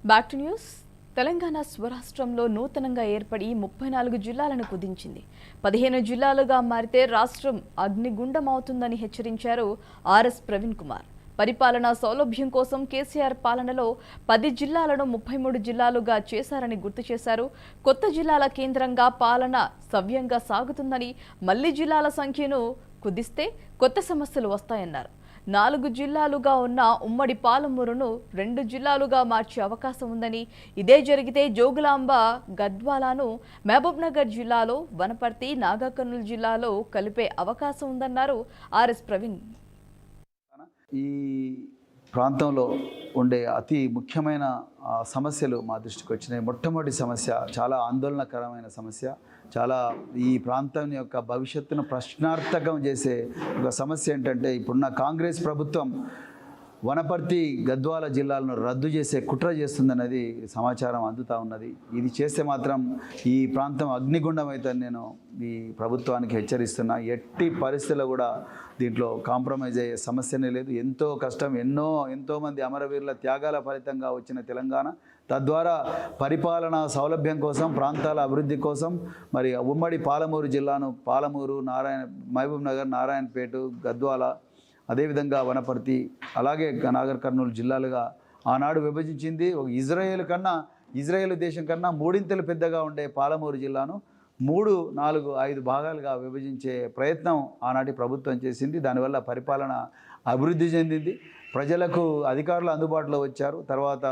Back to news. Telangana స్వరాష్ట్రంలో నూతనంగా ఏర్పడి 34 జిల్లాలను కుదించింది. 15 జిల్లాలుగా మారితే రాష్ట్రం అగ్నిగుండమవుతుందని హెచ్చరించారు ఆర్ఎస్ ప్రవీణ్ కుమార్. పరిపాలనా సౌలభ్యం కోసం కేసీఆర్ పాలనలో 10 జిల్లాలను 33 జిల్లాలుగా చేశారని గుర్తు చేశారు. కొత్త జిల్లాల కేంద్రంగా పాలన సవ్యంగా సాగుతుందని, మళ్లీ జిల్లాల సంఖ్యను కుదిస్తే కొత్త సమస్యలు వస్తాయన్నారు. 4 జిల్లాలుగా ఉన్న ఉమ్మడి పాలమూరును 2 జిల్లాలుగా మార్చే అవకాశం ఉందని, ఇదే జరిగితే జోగులాంబ గద్వాలను మహబూబ్నగర్ జిల్లాలో, వనపర్తి నాగర్కర్నూలు జిల్లాలో కలిపే అవకాశం ఉందన్నారు ఆర్ఎస్ ప్రవీణ్. ఈ ప్రాంతంలో ఉండే అతి ముఖ్యమైన సమస్యలు మా దృష్టికి వచ్చినాయి. మొట్టమొదటి సమస్య చాలా ఆందోళనకరమైన సమస్య, చాలా ఈ ప్రాంతం యొక్క భవిష్యత్తును ప్రశ్నార్థకం చేసే ఒక సమస్య ఏంటంటే, ఇప్పుడున్న కాంగ్రెస్ ప్రభుత్వం వనపర్తి గద్వాల జిల్లాలను రద్దు చేసే కుట్ర చేస్తుందన్నది సమాచారం అందుతూ ఉన్నది. ఇది చేస్తే మాత్రం ఈ ప్రాంతం అగ్నిగుండం అవుతుందని నేను ఈ ప్రభుత్వానికి హెచ్చరిస్తున్నా. ఎట్టి పరిస్థితుల్లో కూడా దీంట్లో కాంప్రమైజ్ అయ్యే సమస్యనే లేదు. ఎంతో కష్టం, ఎంతోమంది అమరవీరుల త్యాగాల ఫలితంగా వచ్చిన తెలంగాణ, తద్వారా పరిపాలనా సౌలభ్యం కోసం, ప్రాంతాల అభివృద్ధి కోసం మరి ఉమ్మడి పాలమూరు జిల్లాను పాలమూరు, మహబూబ్నగర్, నారాయణపేట, గద్వాల, అదేవిధంగా వనపర్తి, అలాగే నాగర్ కర్నూలు జిల్లాలుగా ఆనాడు విభజించింది. ఒక ఇజ్రాయేల్ దేశం కన్నా 3 పెద్దగా ఉండే పాలమూరు జిల్లాను 3, 4, 5 భాగాలుగా విభజించే ప్రయత్నం ఆనాటి ప్రభుత్వం చేసింది. దానివల్ల పరిపాలన అభివృద్ధి చెందింది, ప్రజలకు అధికారులు అందుబాటులో వచ్చారు. తర్వాత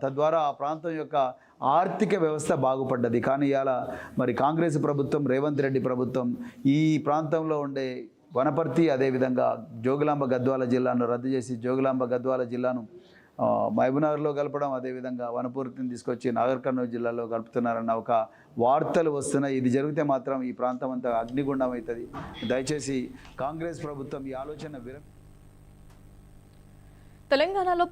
తద్వారా ఆ ప్రాంతం యొక్క ఆర్థిక వ్యవస్థ బాగుపడ్డది. కానీ ఇవాళ మరి కాంగ్రెస్ ప్రభుత్వం, రేవంత్ రెడ్డి ప్రభుత్వం ఈ ప్రాంతంలో ఉండే వనపర్తి, అదేవిధంగా జోగులాంబ గద్వాల జిల్లాను రద్దు చేసి జోగులాంబ గద్వాల జిల్లాను మహబూబ్నగర్లో కలపడం, అదేవిధంగా వనపర్తిని తీసుకొచ్చి నాగర్ కర్నూలు జిల్లాలో కలుపుతున్నారన్న ఒక వార్తలు వస్తున్నాయి. ఇది జరిగితే మాత్రం ఈ ప్రాంతం అంతా అగ్నిగుండం అవుతుంది. దయచేసి కాంగ్రెస్ ప్రభుత్వం ఈ ఆలోచన తెలంగాణలో